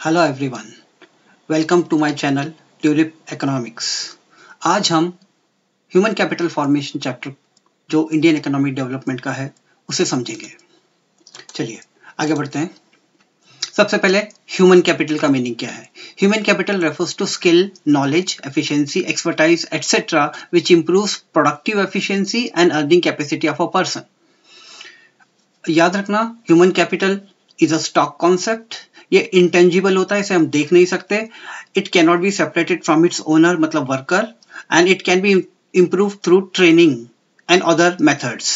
Hello everyone, welcome to my channel tulip economics. आज हम human capital formation chapter जो Indian economic development का है उसे समझेंगे। चलिए आगे बढ़ते हैं। सबसे पहले ह्यूमन कैपिटल का मीनिंग क्या है। Human capital refers to skill, knowledge, efficiency, expertise etcetera which improves productive efficiency and earning capacity of a person. याद रखना, human capital is a stock concept. ये इंटेंजिबल होता है, इसे हम देख नहीं सकते। It can not be separated from its owner मतलब worker, and it can be improve through training and other methods.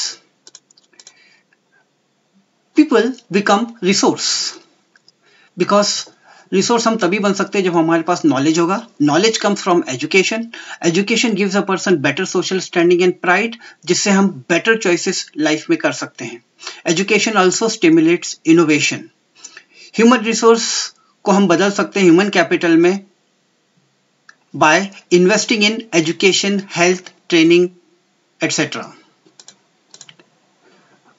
People become resource because resource हम तभी बन सकते हैं जब हमारे पास नॉलेज होगा। Knowledge comes from education. Education gives a person better social standing and pride, जिससे हम बेटर चॉइसेस लाइफ में कर सकते हैं। Education also stimulates innovation. Human resource को हम बदल सकते हैं ह्यूमन कैपिटल में by investing in education, health, training etcetera.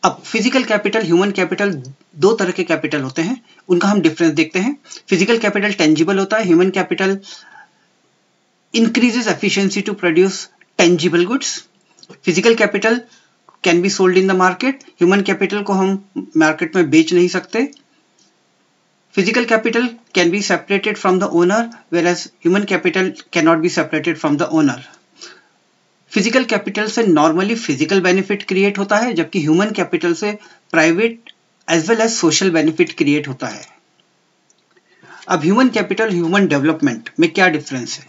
अब फिजिकल कैपिटल, ह्यूमन कैपिटल, दो तरह के कैपिटल होते हैं, उनका हम डिफरेंस देखते हैं। फिजिकल कैपिटल टेंजिबल होता है। Human capital increases efficiency to produce tangible goods. Physical capital can be sold in the market. Human capital को हम मार्केट में बेच नहीं सकते। Physical capital can be separated from the owner, whereas human capital cannot be separated from the owner. Physical capital से normally physical benefit create होता है, जबकि human capital से private as well as social benefit create होता है। अब human capital, human development में क्या difference है?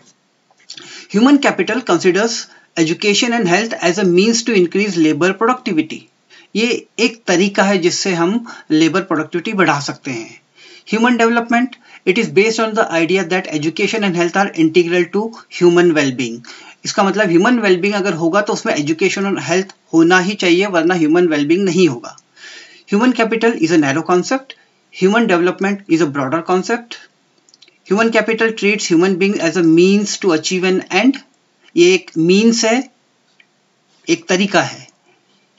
Human capital considers education and health as a means to increase labor productivity. ये एक तरीका है जिससे हम labor productivity बढ़ा सकते हैं। Human development, it is based on the idea that education and health are integral to human well-being. इसका मतलब human well-being अगर होगा तो उसमें education और health होना ही चाहिए, वरना human well-being नहीं होगा। Human capital is a narrow concept. Human development is a broader concept. Human capital treats human beings as a means to achieve an end. ये एक means है, एक तरीका है।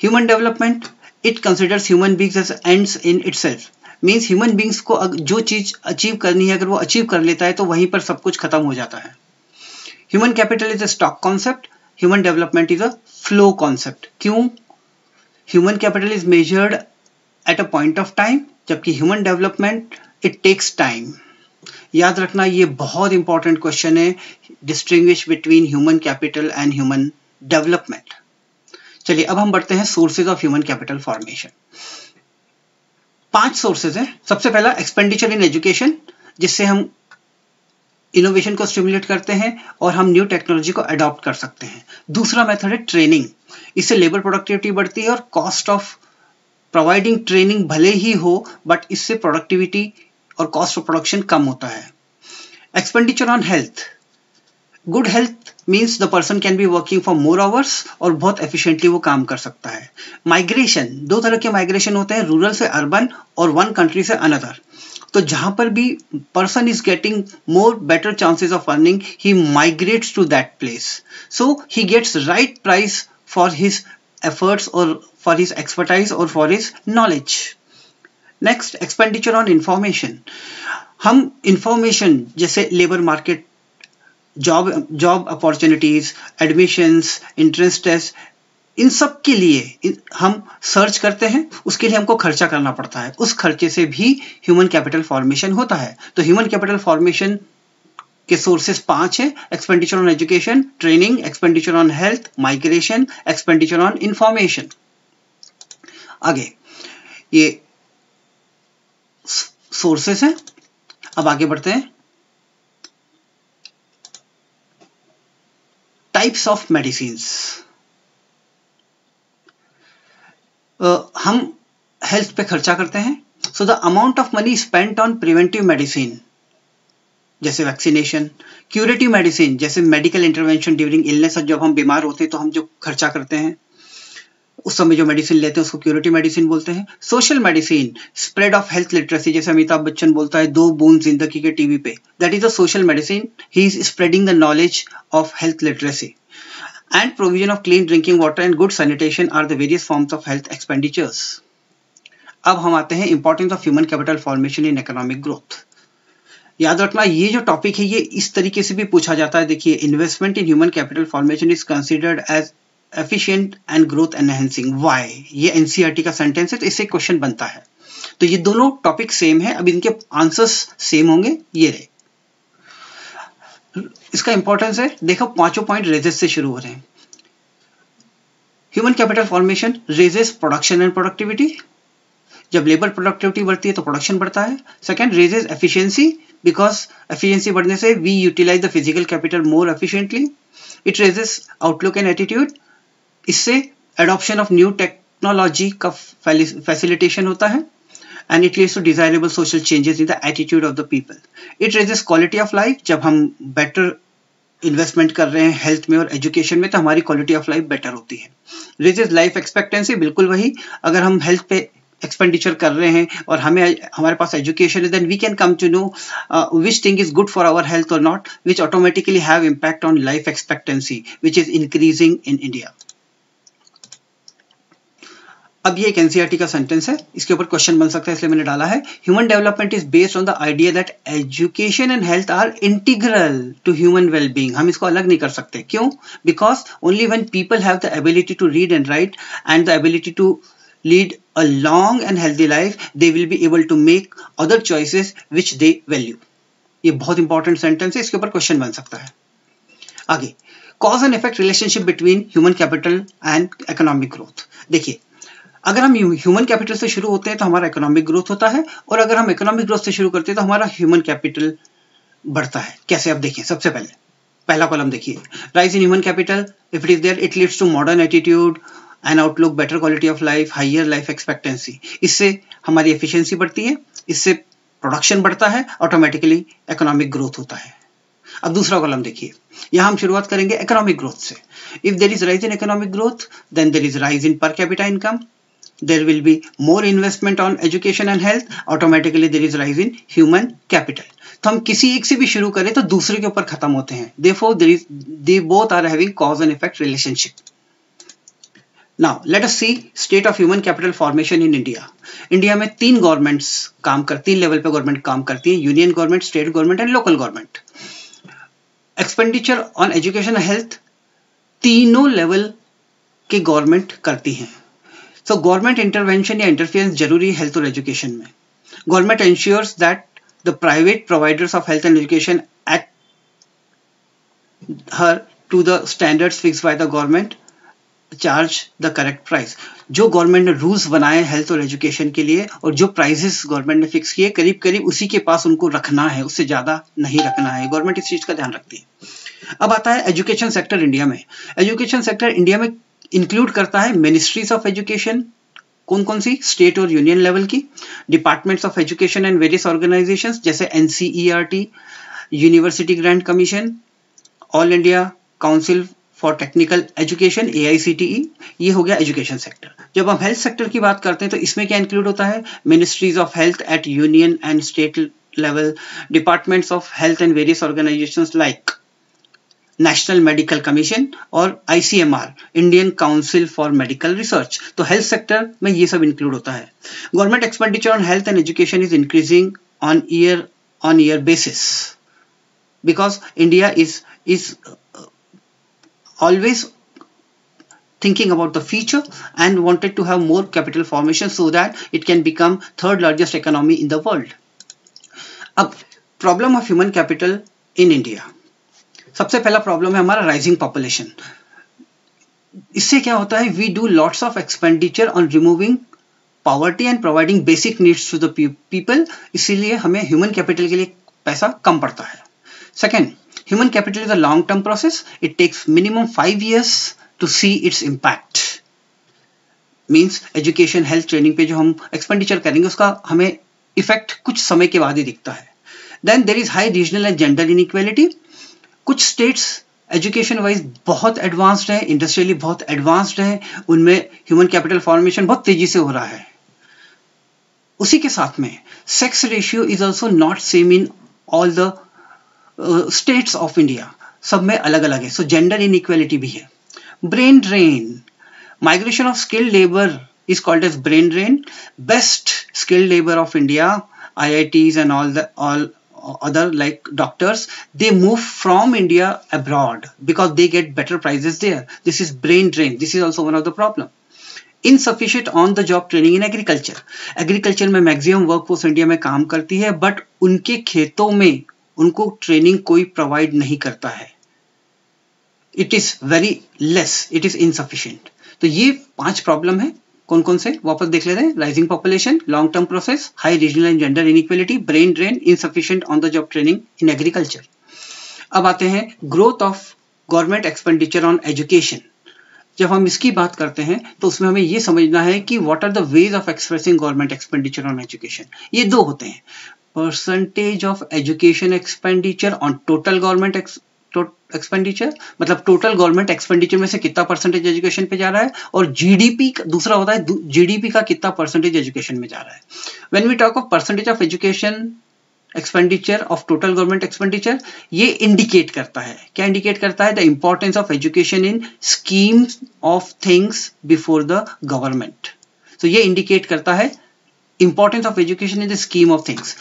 Human development, it considers human beings as ends in itself. Means human beings को जो चीज achieve करनी है अगर वो अचीव कर लेता है तो वहीं पर सब कुछ खत्म हो जाता है। Human capital is a stock concept. Human development is a flow concept. क्यों? Human capital is measured at a point of time, जबकि human development it takes time. याद रखना, ये बहुत इंपॉर्टेंट क्वेश्चन है, distinguish between human capital and human development. चलिए अब हम बढ़ते हैं sources of human capital formation. 5 sources हैं। सबसे पहला एक्सपेंडिचर इन एजुकेशन, जिससे हम इनोवेशन को स्टिमुलेट करते हैं और हम न्यू टेक्नोलॉजी को अडॉप्ट कर सकते हैं। दूसरा मेथड है ट्रेनिंग, इससे लेबर प्रोडक्टिविटी बढ़ती है और कॉस्ट ऑफ प्रोवाइडिंग ट्रेनिंग भले ही हो बट इससे प्रोडक्टिविटी और कॉस्ट ऑफ प्रोडक्शन कम होता है। Expenditure on health, good health means the person can be working for more hours और बहुत एफिशिएंटली वो काम कर सकता है। माइग्रेशन, दो तरह के माइग्रेशन होते हैं, रूरल से अर्बन और वन कंट्री से अनदर। तो जहां पर भी person is getting more better chances of earning, he migrates to that place, so he gets right price for his efforts और फॉर हिज एक्सपर्टाइज और for his knowledge. Next, expenditure on information. हम information जैसे labour market, job opportunities, admissions, entrance test, इन सब के लिए हम search करते हैं, उसके लिए हमको खर्चा करना पड़ता है। उस खर्चे से भी ह्यूमन कैपिटल फॉर्मेशन होता है। तो ह्यूमन कैपिटल फॉर्मेशन के सोर्सेस 5 हैं। Expenditure on education, training, expenditure on health, migration, expenditure on information. आगे ये सोर्सेस हैं। अब आगे बढ़ते हैं। Types of medicines. हम हेल्थ पे खर्चा करते हैं, so the amount of money spent on preventive medicine जैसे वैक्सीनेशन, क्यूरेटिव मेडिसिन जैसे मेडिकल इंटरवेंशन ड्यूरिंग इलनेस, जब हम बीमार होते हैं तो हम जो खर्चा करते हैं उस समय जो मेडिसिन लेते हैं उसको क्यूरेटिव मेडिसिन बोलते हैं। Social medicine, spread of health literacy, जैसे अमिताभ बच्चन बोलता है 2 बूंद जिंदगी के टीवी पे, that is a social medicine, he is spreading the knowledge of health literacy. And provision of clean drinking water and good sanitation are the various forms of health expenditures. अब हम आते हैं importance of human capital formation in economic growth. याद रखना ये जो topic है ये इस तरीके से भी पूछा जाता है। देखिए, investment in human capital formation is considered as efficient and growth enhancing, why? ये एनसीईआरटी का सेंटेंस है, तो इससे क्वेश्चन बनता है। तो ये दोनों टॉपिक सेम है, अब इनके आंसर्स सेम होंगे। ये रहे, इसका इंपॉर्टेंस है, देखो पांचों पॉइंट रेजेस से शुरू हो रहे हैं। Human capital formation raises production and productivity, जब लेबर प्रोडक्टिविटी बढ़ती है तो प्रोडक्शन बढ़ता है। Second, raises efficiency, because efficiency बढ़ने से we utilise the physical capital more efficiently. It raises outlook and attitude, इससे एडॉप्शन ऑफ न्यू टेक्नोलॉजी का फैसिलिटेशन होता है। And it leads to desirable social changes in the attitude of the people. It raises quality of life, जब हम better investment कर रहे हैं health में और एजुकेशन में तो हमारी क्वालिटी ऑफ लाइफ बेटर होती है। रेजेस लाइफ एक्सपेक्टेंसी, बिल्कुल वही, अगर हम हेल्थ पे एक्सपेंडिचर कर रहे हैं और हमारे पास एजुकेशन है, then we can come to know which thing is good for our health और not, which automatically have impact on life expectancy which is increasing in India. अब ये एक एनसीईआरटी का सेंटेंस है, इसके ऊपर क्वेश्चन बन सकता है, इसलिए मैंने डाला है। Human development is based on the idea that education and health are integral to human wellbeing. हम इसको अलग नहीं कर सकते, क्यों? Because only when people have the ability to read and write and the ability to lead a long and healthy life, they will be able to make other choices which they value. ये बहुत important sentence है, इसके ऊपर question बन सकता है। आगे, cause and effect relationship between human capital and economic growth. देखिए, अगर हम ह्यूमन कैपिटल से शुरू होते हैं तो हमारा इकोनॉमिक ग्रोथ होता है, और अगर हम इकोनॉमिक ग्रोथ से शुरू करते हैं तो हमारा ह्यूमन कैपिटल बढ़ता है। कैसे? अब देखिए, सबसे पहले पहला कॉलम देखिए, rise in human capital, if it is there it leads to modern attitude and outlook, better quality of life, higher life expectancy. इससे हमारी एफिशिएंसी बढ़ती है, इससे प्रोडक्शन बढ़ता है, ऑटोमेटिकली इकोनॉमिक ग्रोथ होता है। अब दूसरा कॉलम देखिए, यहां हम शुरुआत करेंगे इकोनॉमिक ग्रोथ से। If there is rise in economic growth then there is rise in per capita income, there will be more investment on education and health, automatically there is rise in human capital. तो हम किसी एक से भी शुरू करें तो दूसरे के ऊपर खत्म होते हैं, therefore they both are having cause and effect relationship. Now let us see state of human capital formation in India. India में तीन गवर्नमेंट्स काम करती, तीन लेवल पे गवर्नमेंट काम करती है, union government, state government and local government. Expenditure on education health तीनों लेवल के गवर्नमेंट करती हैं। सो गवर्नमेंट इंटरवेंशन या इंटरफेरेंस जरूरी है हेल्थ और एजुकेशन में। Government ensures that the private providers of health and education adhere to the standards fixed by the government, charge the correct price. जो government ने rules बनाए health और education के लिए और जो प्राइसेस गवर्नमेंट ने फिक्स किए, करीब करीब उसी के पास उनको रखना है, उससे ज्यादा नहीं रखना है। गवर्नमेंट इस चीज का ध्यान रखती है। अब आता है एजुकेशन सेक्टर इंडिया में। एजुकेशन सेक्टर इंडिया में इंक्लूड करता है मिनिस्ट्रीज ऑफ एजुकेशन, कौन कौन सी? स्टेट और यूनियन लेवल की, departments of education and various organisations जैसे NCERT, university grant commission, all India council for technical education AICTE। ये हो गया एजुकेशन सेक्टर। जब हम हेल्थ सेक्टर की बात करते हैं तो इसमें क्या इंक्लूड होता है? Ministries of health at union and state level, departments of health and various organisations like national medical commission और ICMR, Indian council for medical research. तो हेल्थ सेक्टर में ये सब इंक्लूड होता है। Government expenditure on health and education is increasing on year basis because India is always thinking about the future and wanted to have more capital formation so that it can become third largest economy in the world. अब problem of human capital in India, सबसे पहला problem है हमारा rising population. इससे क्या होता है? We do lots of expenditure on removing poverty and providing basic needs to the people, इसीलिए हमें ह्यूमन कैपिटल के लिए पैसा कम पड़ता है। Second, human capital is a long term process. It takes minimum 5 years to see its impact. Means education, health, training पे जो हम expenditure करेंगे उसका हमें effect कुछ समय के बाद ही दिखता है। Then there is high regional and gender inequality. कुछ states education wise बहुत advanced है, industrially बहुत advanced है, उनमें human capital formation बहुत तेजी से हो रहा है। उसी के साथ में sex ratio is also not same in all the states of India, सब में अलग अलग है। सो जेंडर इनइक्वालिटी भी है। Brain drain, migration of skilled labour is called as brain drain. Best skilled labour of India, IITs and other like doctors, they move from India abroad because they get better prices there. This is brain drain. This is also one of the problem. Insufficient on the job training in agriculture. Agriculture में maximum workforce India में काम करती है, but उनके खेतों में उनको training कोई प्रोवाइड नहीं करता है. It is very less, it is insufficient. तो ये 5 प्रॉब्लम है. कौन कौन से वापस देख लेते हैं. Rising population, long term process, high regional and gender inequality, brain drain, insufficient on the job training in agriculture. अब आते हैं growth of government expenditure on education. जब हम इसकी बात करते हैं तो उसमें हमें ये समझना है कि what are the ways of expressing government expenditure on education. ये 2 होते हैं. Percentage of education expenditure on total government expenditure, मतलब टोटल गवर्नमेंट एक्सपेंडिचर में से कितना परसेंटेज एजुकेशन पे जा रहा है, और जीडीपी दूसरा होता है जीडीपी का कितना परसेंटेज एजुकेशन में जा रहा है. When we talk of percentage of education expenditure of total government expenditure, ये इंडिकेट करता है, क्या इंडिकेट करता है, the importance of education in schemes of things before the government. तो ये इंडिकेट करता है importance of education in the scheme of things.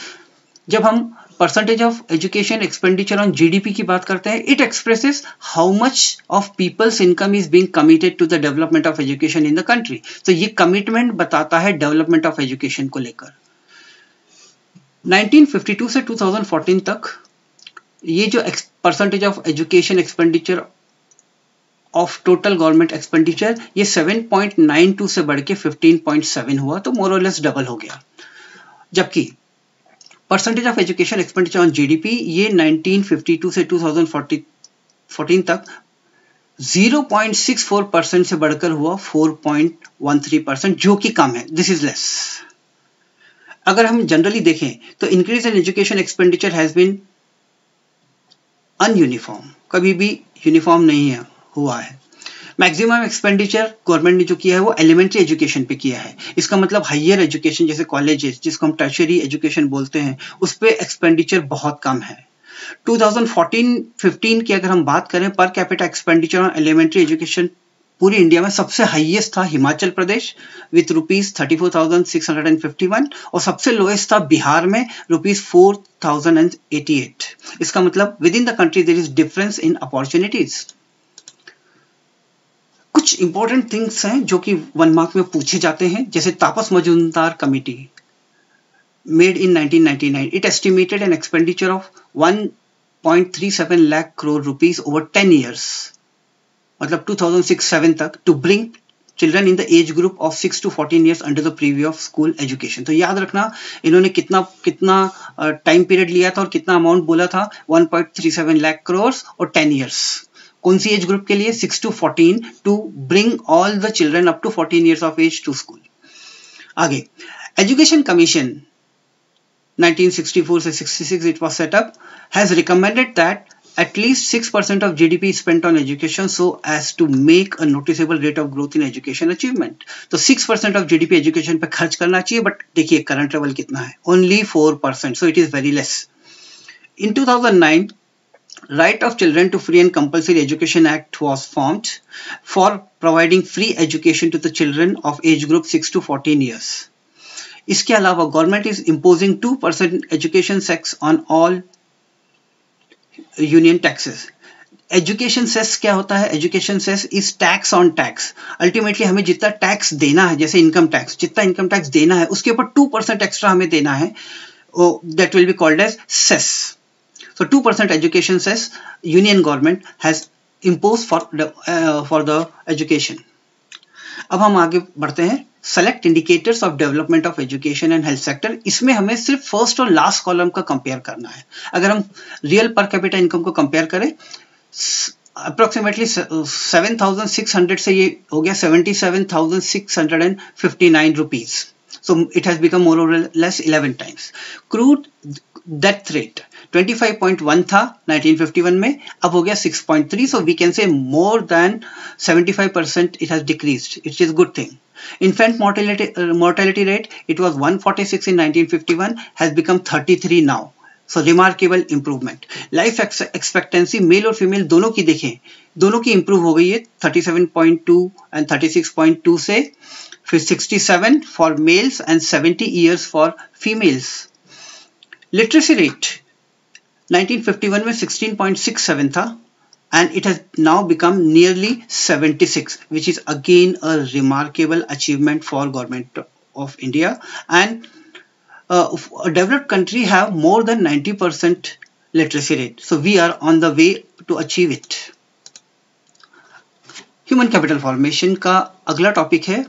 जब हम percentage of education expenditure on GDP की बात करते हैं, it expresses how much of people's income is being committed to the development of education in the country. तो ये commitment बताता है डेवलपमेंट ऑफ एजुकेशन को लेकर. 1952 से 2014 तक ये जो percentage of education expenditure of total government expenditure, ये 7.92 से बढ़ के 15.7 हुआ, तो मोर और लेस डबल हो गया. जबकि percentage of education expenditure on GDP, ये 1952 से 2014 तक 0.64% से बढ़कर हुआ 4.13%, जो कि कम है. This is less. अगर हम जनरली देखें तो increase in education expenditure has been ununiform, कभी भी यूनिफॉर्म नहीं हुआ है. मैक्सिमम एक्सपेंडिचर गवर्नमेंट ने जो किया है वो एलिमेंट्री एजुकेशन पे किया है. इसका मतलब हायर एजुकेशन जैसे कॉलेजेस, जिसको हम टर्शियरी एजुकेशन बोलते हैं, उस पे एक्सपेंडिचर बहुत कम है. 2014-15 की अगर हम बात करें, per capita expenditure on elementary education पूरी इंडिया में सबसे हाईएस्ट था हिमाचल प्रदेश विथ ₹34,651, और सबसे लोएस्ट था बिहार में ₹4,088. इसका मतलब within the country there is difference in opportunities. कुछ इंपॉर्टेंट थिंग्स हैं जो कि 1 मार्क में पूछे जाते हैं, जैसे Tapas Majumdar committee made in 1999. It estimated an expenditure of 1.37 lakh crore rupees over 10 years, मतलब 2006-7 तक, to bring children in the age group of 6 to 14 years under the preview of school education. तो याद रखना इन्होंने कितना टाइम पीरियड लिया था और कितना अमाउंट बोला था, 1.37 लाख करोड़ और 10 years. कौन सी एज ग्रुप के लिए, 6 to 14, to bring all the children up to 14 years of age to school. आगे एजुकेशन कमीशन 1964 से 66 it was set up, has recommended that at least 6% of GDP is spent on education so as to make a noticeable rate of growth in education achievement. तो 6% of GDP education पे खर्च करना चाहिए, but देखिए current level कितना है, only 4%, so it is very less. In 2009, Right of Children to Free and Compulsory Education Act was formed for providing free education to the children of age group 6 to 14 years. इसके अलावा government is imposing 2% education cess on all union taxes. Education cess क्या होता है, education cess is tax on tax. Ultimately हमें जितना tax देना है, जैसे इनकम टैक्स, जितना इनकम टैक्स देना है उसके ऊपर 2% एक्स्ट्रा हमें देना है, that will be called as cess. So 2% education cess union government has imposed for the education. अब हम आगे बढ़ते हैं. Select indicators of development of education and health sector. इसमें हमें सिर्फ फर्स्ट और लास्ट कॉलम का कंपेयर करना है. अगर हम रियल पर कैपिटा इनकम को कंपेयर करें, अप्रोक्सीमेटली 7,600 से ये हो गया 77,659 rupees. So it has become more or less 11 times. Crude death rate 25.1 था 1951 में, अब हो गया 6.3. So we can say more than 75% it has decreased. It is a good thing. Infant mortality rate, it was 146 in 1951, has become 33 now. So remarkable improvement. Life expectancy male और female दोनों की देखें, दोनों की इंप्रूव हो गई है 37.2 and 36.2 से, फिर 67 for males and 70 years for females. Literacy rate 1951 में 16.67 था and it has now become nearly 76, which is again a remarkable achievement for government of India. And a developed country have more than 90% literacy rate, so we are on the way to achieve it. Human capital formation का अगला topic है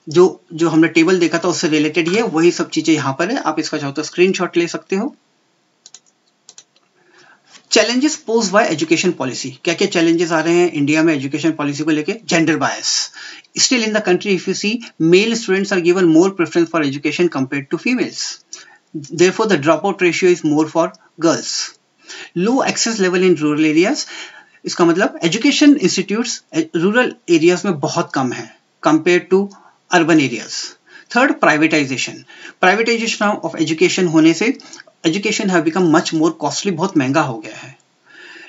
जो हमने table देखा था उससे related ही है, वही सब चीजें यहां पर है, आप इसका चाहो तो स्क्रीनशॉट ले सकते हो। Challenges posed bye education policy, क्या क्या चैलेंजेस आ रहे हैं इंडिया में एजुकेशन पॉलिसी को लेके? Gender bias, still in the country if you see male students are given more preference for education compared to females, therefore the drop out ratio is more for girls. Low access level in rural areas, इसका मतलब education institutes rural areas में बहुत कम है compare to urban areas. Third, privatisation of education होने से education have become much more costly, बहुत महंगा हो गया है।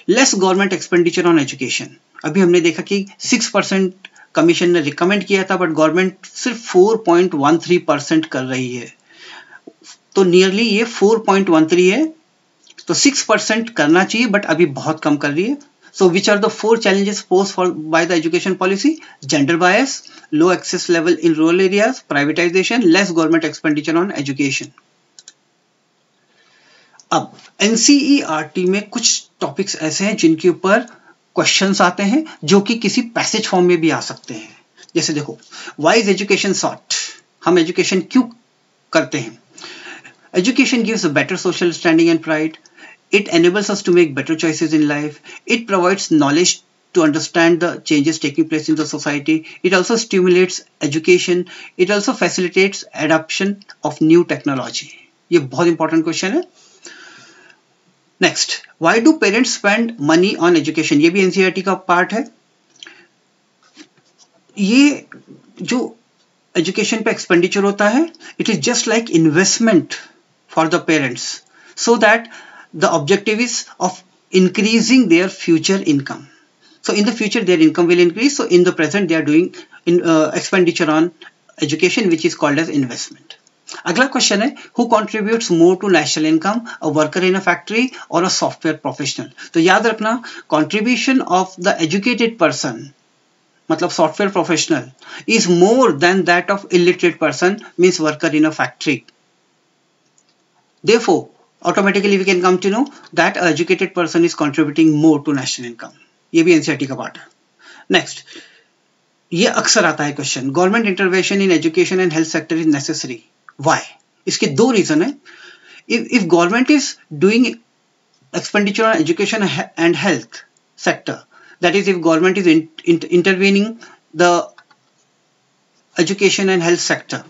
Less government expenditure on education, अभी हमने देखा कि 6% कमीशन ने रिकमेंड किया था बट गवर्नमेंट सिर्फ 4.13% कर रही है, तो नियरली ये 4.13 है, तो 6% करना चाहिए बट अभी बहुत कम कर रही है। So which are the 4 challenges posed by the education policy? Gender bias, low access level in rural areas, privatization, less government expenditure on education. अब NCERT में कुछ टॉपिक्स ऐसे हैं जिनके ऊपर क्वेश्चंस आते हैं जो कि किसी पैसेज फॉर्म में भी आ सकते हैं। जैसे देखो, why is education sought? हम एजुकेशन क्यों करते हैं? Education gives a better social standing and pride. It enables us to make better choices in life. It provides knowledge to understand the changes taking place in the society. It also stimulates education. It also facilitates adoption of new technology. ये बहुत important question है। Next, why do parents spend money on education? ये भी NCERT का part है। ये जो education पे expenditure होता है, it is just like investment for the parents, so that the objective is of increasing their future income. So in the future their income will increase, so in the present they are doing expenditure on education, which is called as investment. अगला question है, who contributes more to national income, a worker in a factory or a software professional? तो याद रखना, contribution of the educated person मतलब software professional is more than that of illiterate person, means worker in a factory. Therefore automatically we can come to know that an educated person is contributing more to national income. ये भी NCERT का part है। Next, ये अक्सर आता है question, government intervention in education and health sector is necessary, why? इसके दो रीजन है। If government is doing expenditure on education and health sector, that is if government is intervening the education and health sector,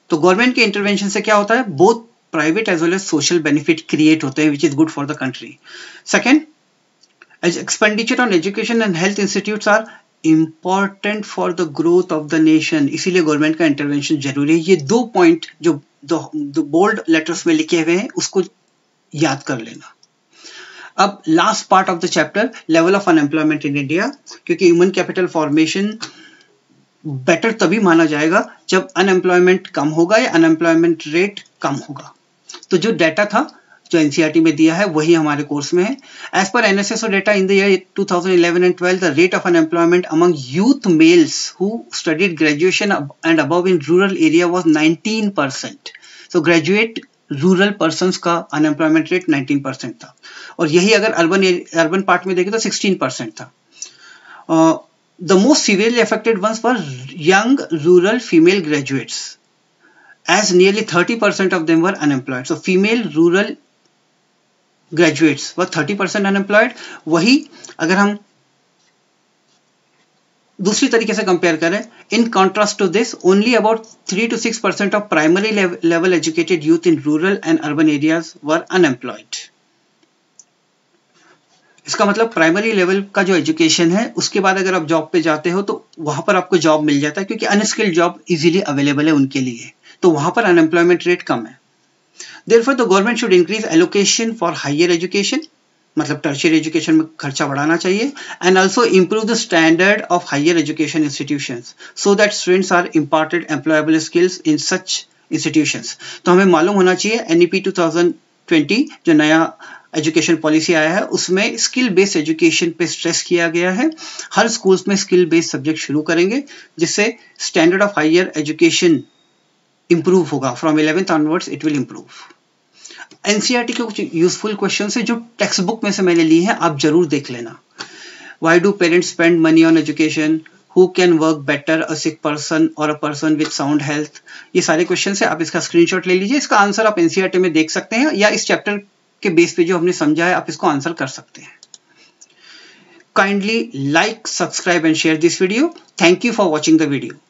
तो government के intervention से क्या होता है, both private as well as social benefit create होते हैं, which is good for the country. Second, as expenditure on education and health institutes are important for the growth of the nation. इसीलिए government का intervention जरूरी है। ये दो point जो bold letters में लिखे हुए हैं उसको याद कर लेना। अब last part of the chapter, level of unemployment in India, क्योंकि ह्यूमन कैपिटल फॉर्मेशन बेटर तभी माना जाएगा जब अनएम्प्लॉयमेंट कम होगा या अनएम्प्लॉयमेंट रेट कम होगा। तो जो डाटा था जो NCERT में दिया है वही हमारे कोर्स में है। As per NSSO data in the year 2011 and 12, the rate of unemployment among youth males who studied graduation and above in rural area was 19%। So graduate rural persons का अनएम्प्लॉयमेंट रेट 19% था, और यही अगर urban part में देखें तो 16% था। The most severely affected ones were young rural female graduates, as nearly 30% of them were unemployed. So female rural graduates were 30% unemployed. वही अगर हम दूसरी तरीके से कंपेयर करें, in contrast to this, only about 3 to 6% of primary level educated youth in rural and urban areas were unemployed. इसका मतलब primary level का जो एजुकेशन है उसके बाद अगर आप जॉब पे जाते हो तो वहां पर आपको जॉब मिल जाता है, क्योंकि अनस्किल्ड जॉब इजीली अवेलेबल है उनके लिए, तो वहां पर अनएम्प्लॉयमेंट रेट कम है। Therefore the government should increase allocation for higher education, मतलब टर्शियरी एजुकेशन में खर्चा बढ़ाना चाहिए, and also improve the standard of higher education institutions so that students are imparted employable skills in such institutions. तो हमें मालूम होना चाहिए NEP 2020 जो नया एजुकेशन पॉलिसी आया है उसमें स्किल बेस्ड एजुकेशन पे स्ट्रेस किया गया है। हर स्कूल्स में स्किल बेस्ड सब्जेक्ट शुरू करेंगे जिससे standard of higher education improve होगा। From 11th onwards it will improve. NCERT के कुछ यूजफुल क्वेश्चन है जो टेक्स्ट बुक में से मैंने लिए हैं, आप जरूर देख लेना। Why do parents spend money on education? Who can work better, a sick person or a person with sound health? ये सारे क्वेश्चन है, आप इसका स्क्रीनशॉट ले लीजिए। इसका आंसर आप एनसीईआरटी में देख सकते हैं या इस चैप्टर के बेस पे जो हमने समझा है आप इसको आंसर कर सकते हैं। Kindly like, subscribe and share this video. Thank you for watching the video.